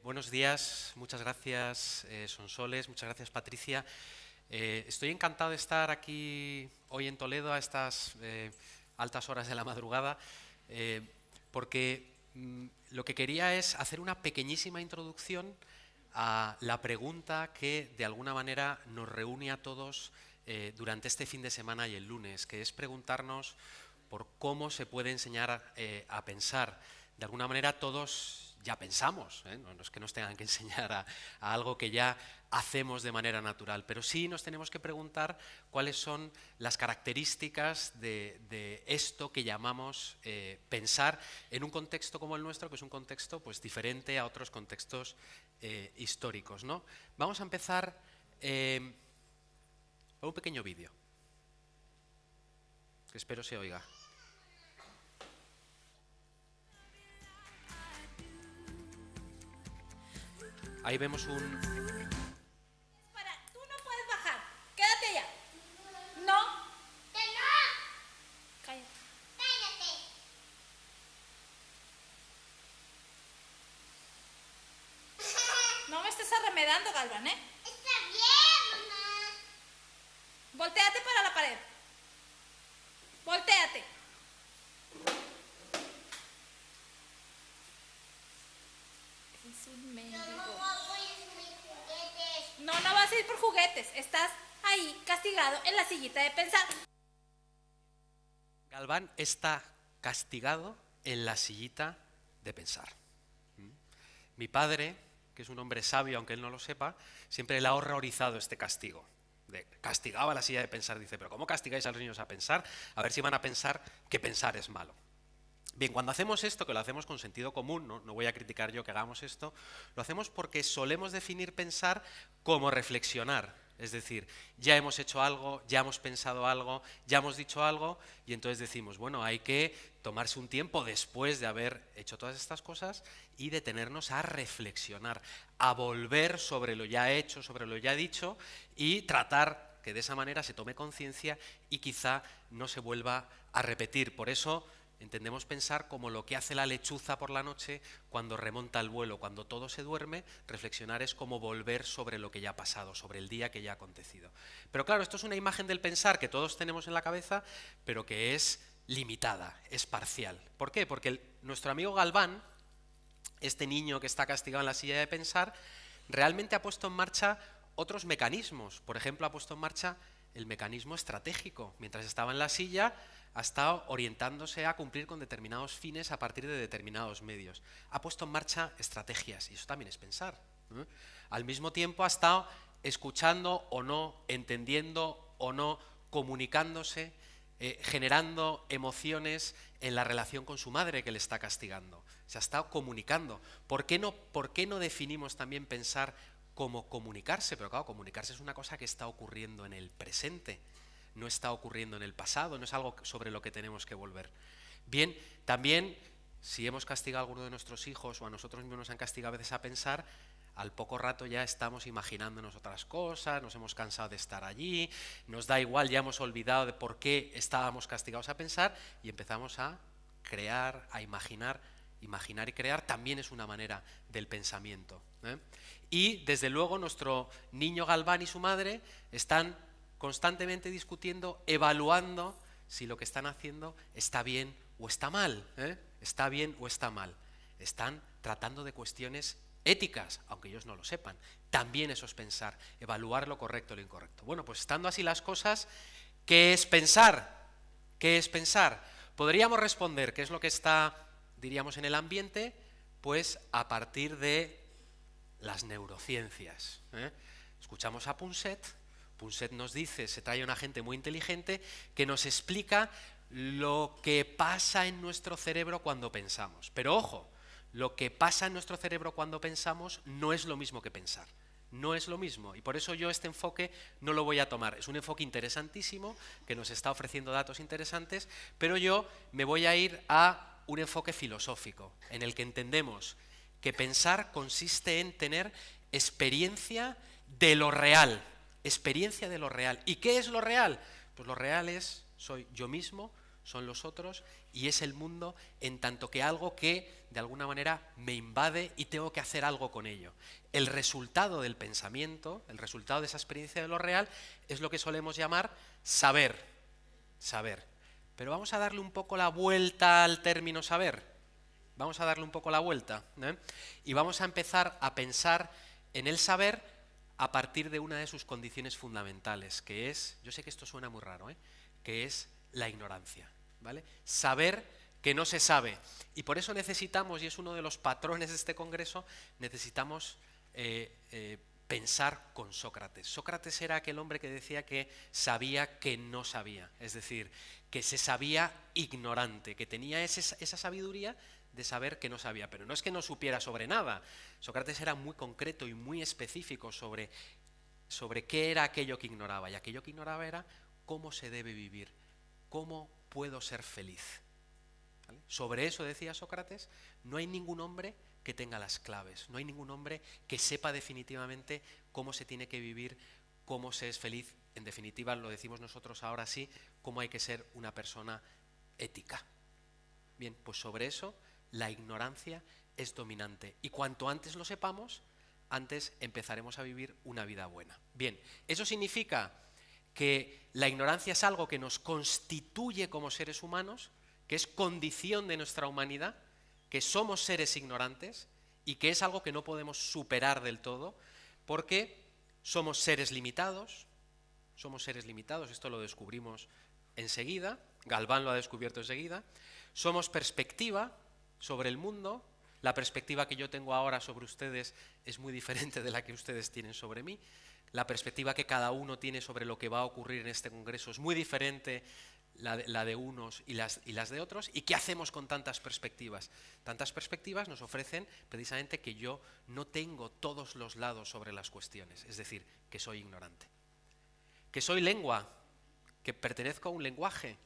Buenos días, muchas gracias Sonsoles, muchas gracias Patricia. Estoy encantado de estar aquí hoy en Toledo a estas altas horas de la madrugada porque lo que quería es hacer una pequeñísima introducción a la pregunta que de alguna manera nos reúne a todos durante este fin de semana y el lunes, que es preguntarnos por cómo se puede enseñar a pensar. De alguna manera todos ya pensamos, no es que nos tengan que enseñar a algo que ya hacemos de manera natural, pero sí nos tenemos que preguntar cuáles son las características de esto que llamamos pensar en un contexto como el nuestro, que es un contexto pues, diferente a otros contextos históricos, ¿no? Vamos a empezar con un pequeño vídeo, que espero se oiga. Ahí vemos un... Para, tú no puedes bajar. Quédate allá. No. ¡Que no! Cállate. ¡Cállate! No me estés arremedando, Galván, ¿eh? Está bien, mamá. Voltéate para la pared. Voltéate. Es un Yo mendigo. no voy a ir mis juguetes. No, no vas a ir por juguetes. Estás ahí castigado en la sillita de pensar. Galván está castigado en la sillita de pensar. Mi padre, que es un hombre sabio, aunque él no lo sepa, siempre le ha horrorizado este castigo. Castigaba la silla de pensar, dice, pero ¿cómo castigáis a los niños a pensar? A ver si van a pensar que pensar es malo. Bien, cuando hacemos esto, que lo hacemos con sentido común, no voy a criticar yo que hagamos esto, lo hacemos porque solemos definir pensar como reflexionar. Es decir, ya hemos hecho algo, ya hemos pensado algo, ya hemos dicho algo y entonces decimos, bueno, hay que tomarse un tiempo después de haber hecho todas estas cosas y detenernos a reflexionar, a volver sobre lo ya hecho, sobre lo ya dicho y tratar que de esa manera se tome conciencia y quizá no se vuelva a repetir. Por eso entendemos pensar como lo que hace la lechuza por la noche cuando remonta el vuelo, cuando todo se duerme, reflexionar es como volver sobre lo que ya ha pasado, sobre el día que ya ha acontecido. Pero claro, esto es una imagen del pensar que todos tenemos en la cabeza, pero que es limitada, es parcial. ¿Por qué? Porque nuestro amigo Galván, este niño que está castigado en la silla de pensar, realmente ha puesto en marcha otros mecanismos. Por ejemplo, ha puesto en marcha el mecanismo estratégico. Mientras estaba en la silla, ha estado orientándose a cumplir con determinados fines a partir de determinados medios. Ha puesto en marcha estrategias, y eso también es pensar. Al mismo tiempo ha estado escuchando o no, entendiendo o no, comunicándose, generando emociones en la relación con su madre que le está castigando. Se ha estado comunicando. ¿Por qué no definimos también pensar como comunicarse? Pero claro, comunicarse es una cosa que está ocurriendo en el presente. No está ocurriendo en el pasado, no es algo sobre lo que tenemos que volver. Bien, también, si hemos castigado a alguno de nuestros hijos o a nosotros mismos nos han castigado a veces a pensar, al poco rato ya estamos imaginándonos otras cosas, nos hemos cansado de estar allí, nos da igual, ya hemos olvidado de por qué estábamos castigados a pensar y empezamos a crear, a imaginar. Imaginar y crear también es una manera del pensamiento. Y, desde luego, nuestro niño Galván y su madre están constantemente discutiendo, evaluando si lo que están haciendo está bien o está mal. Está bien o está mal. Están tratando de cuestiones éticas, aunque ellos no lo sepan. También eso es pensar, evaluar lo correcto o lo incorrecto. Bueno, pues estando así las cosas, ¿qué es pensar? ¿Qué es pensar? Podríamos responder qué es lo que está, diríamos, en el ambiente, pues a partir de las neurociencias. Escuchamos a Punset. Punset nos dice, se trae una gente muy inteligente que nos explica lo que pasa en nuestro cerebro cuando pensamos. Pero ojo, lo que pasa en nuestro cerebro cuando pensamos no es lo mismo que pensar. No es lo mismo y por eso yo este enfoque no lo voy a tomar. Es un enfoque interesantísimo que nos está ofreciendo datos interesantes, pero yo me voy a ir a un enfoque filosófico en el que entendemos que pensar consiste en tener experiencia de lo real. Experiencia de lo real. ¿Y qué es lo real? Pues lo real es, soy yo mismo, son los otros y es el mundo en tanto que algo que de alguna manera me invade y tengo que hacer algo con ello. El resultado del pensamiento, el resultado de esa experiencia de lo real es lo que solemos llamar saber. Saber. Pero vamos a darle un poco la vuelta al término saber. Vamos a darle un poco la vuelta, ¿eh? Y vamos a empezar a pensar en el saber a partir de una de sus condiciones fundamentales, que es, yo sé que esto suena muy raro, que es la ignorancia, ¿vale? Saber que no se sabe. Y por eso necesitamos, y es uno de los patrones de este congreso, necesitamos pensar con Sócrates. Sócrates era aquel hombre que decía que sabía que no sabía, es decir, que se sabía ignorante, que tenía esa sabiduría de saber que no sabía, pero no es que no supiera sobre nada. Sócrates era muy concreto y muy específico sobre qué era aquello que ignoraba, y aquello que ignoraba era cómo se debe vivir, cómo puedo ser feliz. ¿Vale? Sobre eso, decía Sócrates, no hay ningún hombre que tenga las claves, no hay ningún hombre que sepa definitivamente cómo se tiene que vivir, cómo se es feliz, en definitiva, lo decimos nosotros ahora sí, cómo hay que ser una persona ética. Bien, pues sobre eso la ignorancia es dominante y cuanto antes lo sepamos, antes empezaremos a vivir una vida buena. Bien, eso significa que la ignorancia es algo que nos constituye como seres humanos, que es condición de nuestra humanidad, que somos seres ignorantes y que es algo que no podemos superar del todo porque somos seres limitados, esto lo descubrimos enseguida, Galván lo ha descubierto enseguida, somos perspectiva sobre el mundo, la perspectiva que yo tengo ahora sobre ustedes es muy diferente de la que ustedes tienen sobre mí, la perspectiva que cada uno tiene sobre lo que va a ocurrir en este congreso es muy diferente la de unos y las de otros. ¿Y qué hacemos con tantas perspectivas? Tantas perspectivas nos ofrecen precisamente que yo no tengo todos los lados sobre las cuestiones, es decir, que soy ignorante. Que soy lengua, que pertenezco a un lenguaje,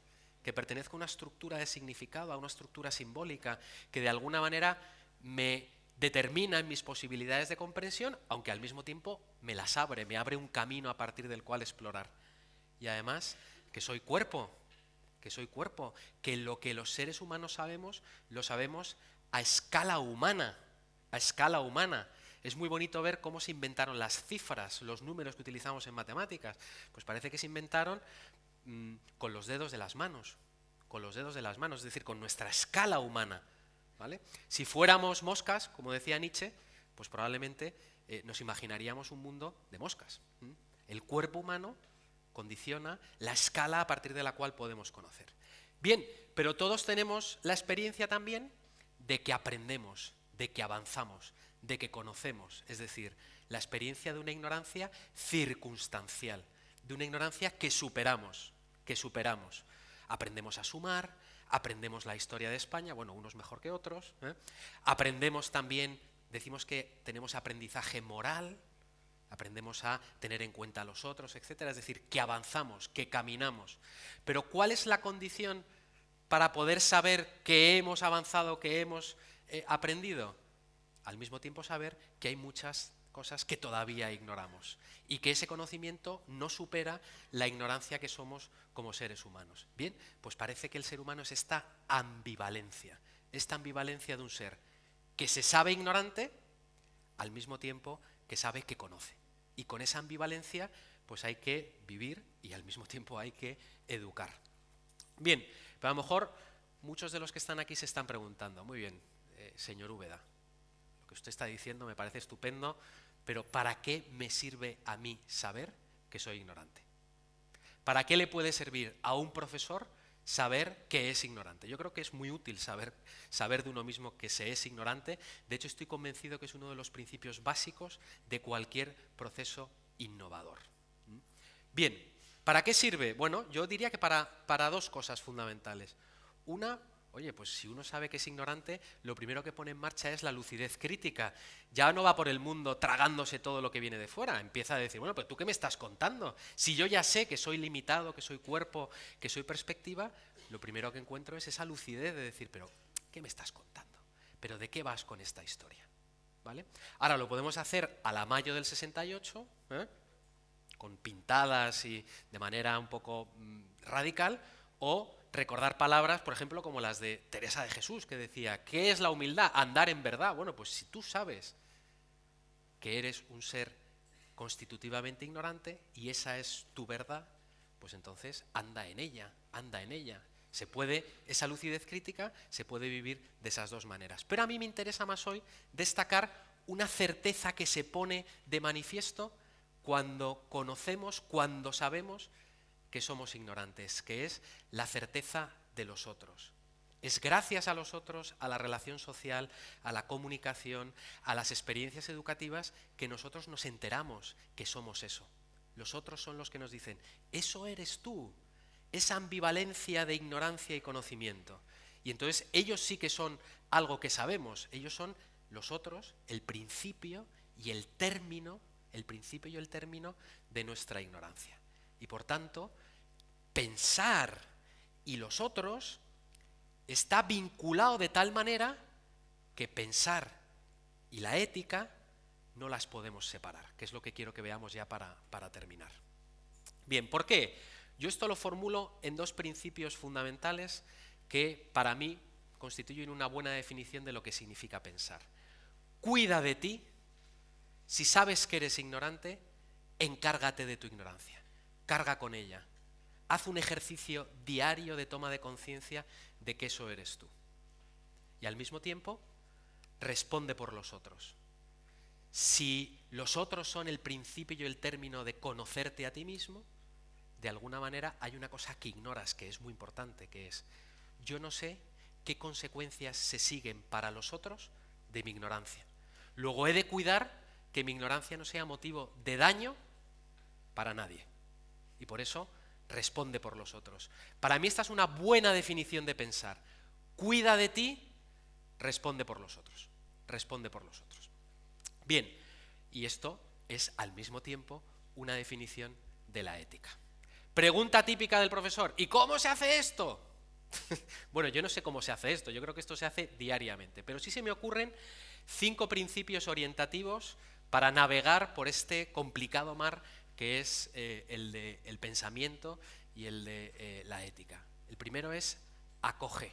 que pertenezco a una estructura de significado, a una estructura simbólica, que de alguna manera me determina en mis posibilidades de comprensión, aunque al mismo tiempo me las abre, me abre un camino a partir del cual explorar. Y además, que soy cuerpo, que lo que los seres humanos sabemos, lo sabemos a escala humana, a escala humana. Es muy bonito ver cómo se inventaron las cifras, los números que utilizamos en matemáticas. Pues parece que se inventaron con los dedos de las manos, es decir, con nuestra escala humana, ¿vale? Si fuéramos moscas, como decía Nietzsche, pues probablemente nos imaginaríamos un mundo de moscas. El cuerpo humano condiciona la escala a partir de la cual podemos conocer. Bien, pero todos tenemos la experiencia también de que aprendemos, de que avanzamos, de que conocemos, es decir, la experiencia de una ignorancia circunstancial, de una ignorancia que superamos. Aprendemos a sumar, aprendemos la historia de España, bueno, unos mejor que otros, aprendemos también, decimos que tenemos aprendizaje moral, aprendemos a tener en cuenta a los otros, etcétera, es decir, que avanzamos, que caminamos. Pero ¿cuál es la condición para poder saber que hemos avanzado, que hemos aprendido? Al mismo tiempo saber que hay muchas cosas que todavía ignoramos y que ese conocimiento no supera la ignorancia que somos como seres humanos. Bien, pues parece que el ser humano es esta ambivalencia de un ser que se sabe ignorante al mismo tiempo que sabe que conoce. Y con esa ambivalencia pues hay que vivir y al mismo tiempo hay que educar. Bien, pero a lo mejor muchos de los que están aquí se están preguntando, muy bien, señor Úbeda, lo que usted está diciendo me parece estupendo, pero ¿para qué me sirve a mí saber que soy ignorante? ¿Para qué le puede servir a un profesor saber que es ignorante? Yo creo que es muy útil saber de uno mismo que se es ignorante. De hecho, estoy convencido que es uno de los principios básicos de cualquier proceso innovador. Bien, ¿para qué sirve? Bueno, yo diría que para dos cosas fundamentales. Una, oye, pues si uno sabe que es ignorante, lo primero que pone en marcha es la lucidez crítica. Ya no va por el mundo tragándose todo lo que viene de fuera. Empieza a decir, bueno, pues ¿tú qué me estás contando? Si yo ya sé que soy limitado, que soy cuerpo, que soy perspectiva, lo primero que encuentro es esa lucidez de decir, pero ¿qué me estás contando? ¿Pero de qué vas con esta historia? ¿Vale? Ahora lo podemos hacer a la Mayo del 68, con pintadas y de manera un poco radical, o recordar palabras, por ejemplo, como las de Teresa de Jesús, que decía, ¿qué es la humildad? Andar en verdad. Bueno, pues si tú sabes que eres un ser constitutivamente ignorante y esa es tu verdad, pues entonces anda en ella, anda en ella. Se puede, esa lucidez crítica se puede vivir de esas dos maneras. Pero a mí me interesa más hoy destacar una certeza que se pone de manifiesto cuando conocemos, cuando sabemos que somos ignorantes, que es la certeza de los otros. Es gracias a los otros, a la relación social, a la comunicación, a las experiencias educativas, que nosotros nos enteramos que somos eso. Los otros son los que nos dicen, eso eres tú, esa ambivalencia de ignorancia y conocimiento. Y entonces ellos sí que son algo que sabemos, ellos son los otros, el principio y el término de nuestra ignorancia. Y por tanto, pensar y los otros está vinculado de tal manera que pensar y la ética no las podemos separar, que es lo que quiero que veamos ya para terminar. Bien, ¿por qué? Yo esto lo formulo en dos principios fundamentales que para mí constituyen una buena definición de lo que significa pensar. Cuida de ti, si sabes que eres ignorante, encárgate de tu ignorancia, carga con ella. Haz un ejercicio diario de toma de conciencia de que eso eres tú. Y al mismo tiempo, responde por los otros. Si los otros son el principio y el término de conocerte a ti mismo, de alguna manera hay una cosa que ignoras, que es muy importante, que es, yo no sé qué consecuencias se siguen para los otros de mi ignorancia. Luego he de cuidar que mi ignorancia no sea motivo de daño para nadie. Y por eso, responde por los otros. Para mí esta es una buena definición de pensar. Cuida de ti, responde por los otros. Responde por los otros. Bien, y esto es al mismo tiempo una definición de la ética. Pregunta típica del profesor, ¿y cómo se hace esto? Bueno, yo no sé cómo se hace esto, yo creo que esto se hace diariamente, pero sí se me ocurren 5 principios orientativos para navegar por este complicado mar que es el del pensamiento y el de la ética. El primero es acoge.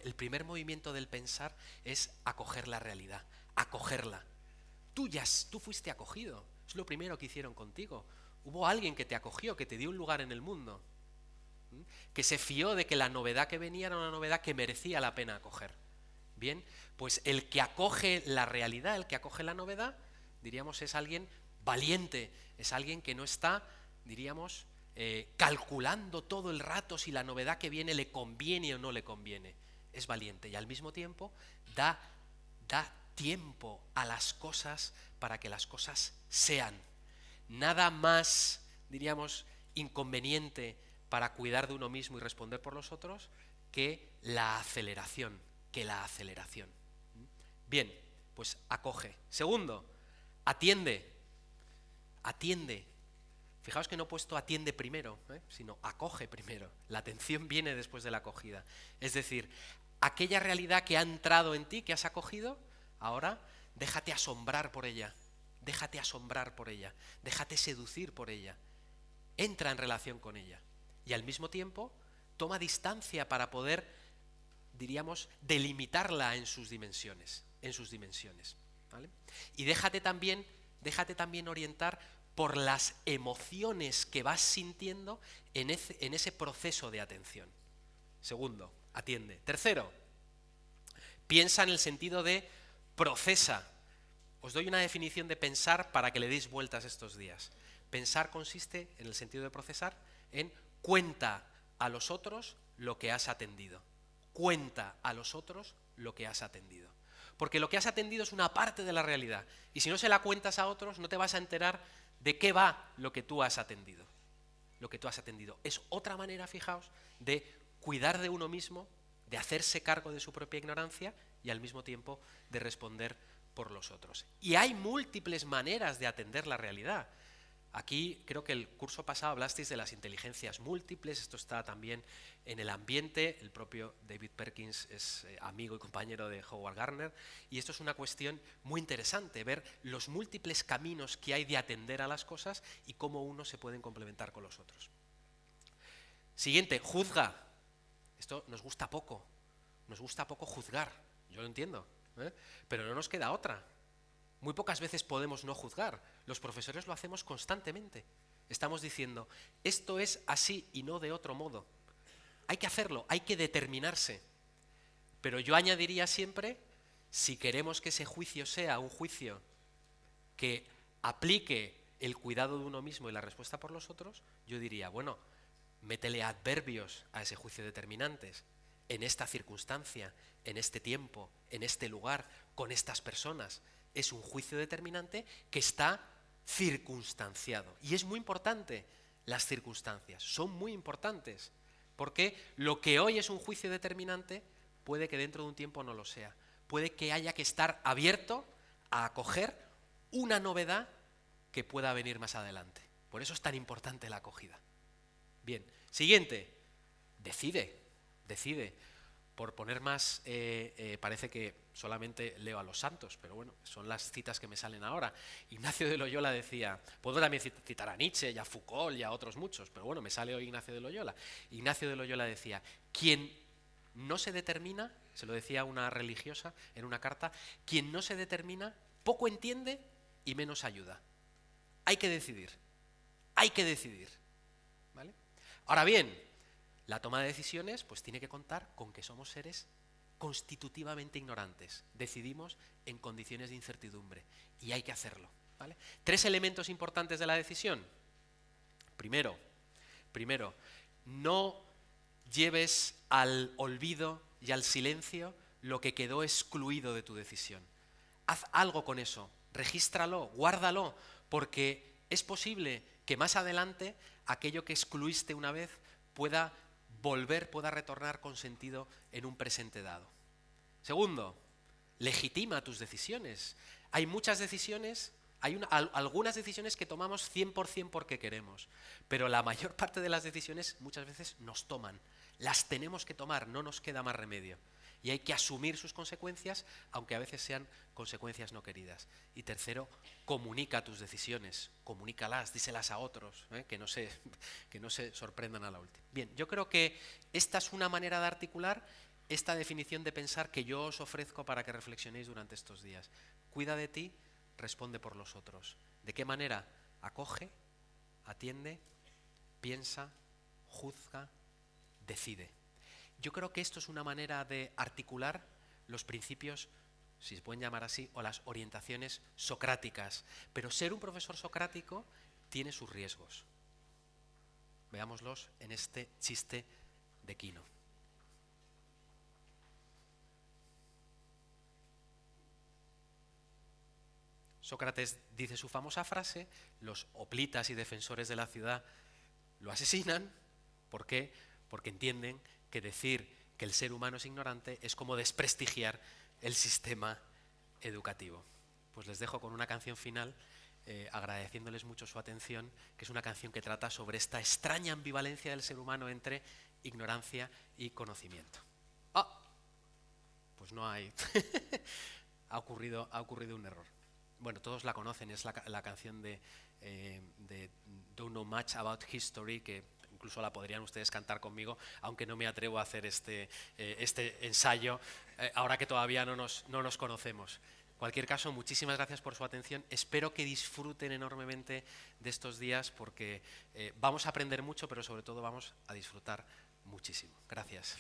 El primer movimiento del pensar es acoger la realidad, acogerla. Tú fuiste acogido, es lo primero que hicieron contigo. Hubo alguien que te acogió, que te dio un lugar en el mundo, que se fió de que la novedad que venía era una novedad que merecía la pena acoger. Bien, pues el que acoge la realidad, el que acoge la novedad, diríamos, es alguien valiente, es alguien que no está, diríamos, calculando todo el rato si la novedad que viene le conviene o no le conviene. Es valiente y al mismo tiempo da tiempo a las cosas para que las cosas sean. Nada más, diríamos, inconveniente para cuidar de uno mismo y responder por los otros que la aceleración. Bien, pues acoge. Segundo, atiende. Fijaos que no he puesto atiende primero, sino acoge primero. La atención viene después de la acogida. Es decir, aquella realidad que ha entrado en ti, que has acogido, ahora déjate asombrar por ella. Déjate seducir por ella. Entra en relación con ella. Y al mismo tiempo, toma distancia para poder, diríamos, delimitarla en sus dimensiones. ¿Vale? Y déjate también orientar por las emociones que vas sintiendo en ese proceso de atención. Segundo, atiende. Tercero, piensa en el sentido de procesa. Os doy una definición de pensar para que le deis vueltas estos días. Pensar consiste, en el sentido de procesar, en cuenta a los otros lo que has atendido. Cuenta a los otros lo que has atendido. Porque lo que has atendido es una parte de la realidad. Y si no se la cuentas a otros, no te vas a enterar de qué va lo que tú has atendido. Es otra manera, fijaos, de cuidar de uno mismo, de hacerse cargo de su propia ignorancia y al mismo tiempo de responder por los otros. Y hay múltiples maneras de atender la realidad. Aquí creo que el curso pasado hablasteis de las inteligencias múltiples, esto está también en el ambiente, el propio David Perkins es amigo y compañero de Howard Gardner, y esto es una cuestión muy interesante, ver los múltiples caminos que hay de atender a las cosas y cómo unos se pueden complementar con los otros. Siguiente, juzga. Esto nos gusta poco juzgar, yo lo entiendo, ¿eh? Pero no nos queda otra. Muy pocas veces podemos no juzgar, los profesores lo hacemos constantemente. Estamos diciendo, esto es así y no de otro modo. Hay que hacerlo, hay que determinarse. Pero yo añadiría siempre, si queremos que ese juicio sea un juicio que aplique el cuidado de uno mismo y la respuesta por los otros, yo diría, bueno, métele adverbios a ese juicio determinantes. En esta circunstancia, en este tiempo, en este lugar, con estas personas. Es un juicio determinante que está circunstanciado. Y es muy importante las circunstancias, son muy importantes. Porque lo que hoy es un juicio determinante puede que dentro de un tiempo no lo sea. Puede que haya que estar abierto a acoger una novedad que pueda venir más adelante. Por eso es tan importante la acogida. Bien, siguiente, decide. Por poner más, parece que solamente leo a los santos, pero bueno, son las citas que me salen ahora. Ignacio de Loyola decía, puedo también citar a Nietzsche y a Foucault y a otros muchos, pero bueno, me sale hoy Ignacio de Loyola. Ignacio de Loyola decía, quien no se determina, se lo decía una religiosa en una carta, quien no se determina, poco entiende y menos ayuda. Hay que decidir, ¿vale? Ahora bien, la toma de decisiones pues tiene que contar con que somos seres constitutivamente ignorantes. Decidimos en condiciones de incertidumbre y hay que hacerlo, ¿vale? 3 elementos importantes de la decisión. Primero, no lleves al olvido y al silencio lo que quedó excluido de tu decisión. Haz algo con eso, regístralo, guárdalo, porque es posible que más adelante aquello que excluiste una vez pueda retornar con sentido en un presente dado. Segundo, legitima tus decisiones. Hay muchas decisiones, algunas decisiones que tomamos 100% porque queremos, pero la mayor parte de las decisiones muchas veces nos toman. Las tenemos que tomar, no nos queda más remedio. Y hay que asumir sus consecuencias, aunque a veces sean consecuencias no queridas. Y tercero, comunica tus decisiones, comunícalas, díselas a otros, que no se sorprendan a la última. Bien, yo creo que esta es una manera de articular esta definición de pensar que yo os ofrezco para que reflexionéis durante estos días. Cuida de ti, responde por los otros. ¿De qué manera? Acoge, atiende, piensa, juzga, decide. Yo creo que esto es una manera de articular los principios, si se pueden llamar así, o las orientaciones socráticas. Pero ser un profesor socrático tiene sus riesgos. Veámoslos en este chiste de Quino. Sócrates dice su famosa frase, los hoplitas y defensores de la ciudad lo asesinan. ¿Por qué? Porque entienden que decir que el ser humano es ignorante es como desprestigiar el sistema educativo. Pues les dejo con una canción final, agradeciéndoles mucho su atención, que es una canción que trata sobre esta extraña ambivalencia del ser humano entre ignorancia y conocimiento. Pues no hay. ha ocurrido un error. Bueno, todos la conocen, es la canción de Don't Know Much About History, que incluso la podrían ustedes cantar conmigo, aunque no me atrevo a hacer este ensayo, ahora que todavía no nos conocemos. En cualquier caso, muchísimas gracias por su atención. Espero que disfruten enormemente de estos días, porque vamos a aprender mucho, pero sobre todo vamos a disfrutar muchísimo. Gracias.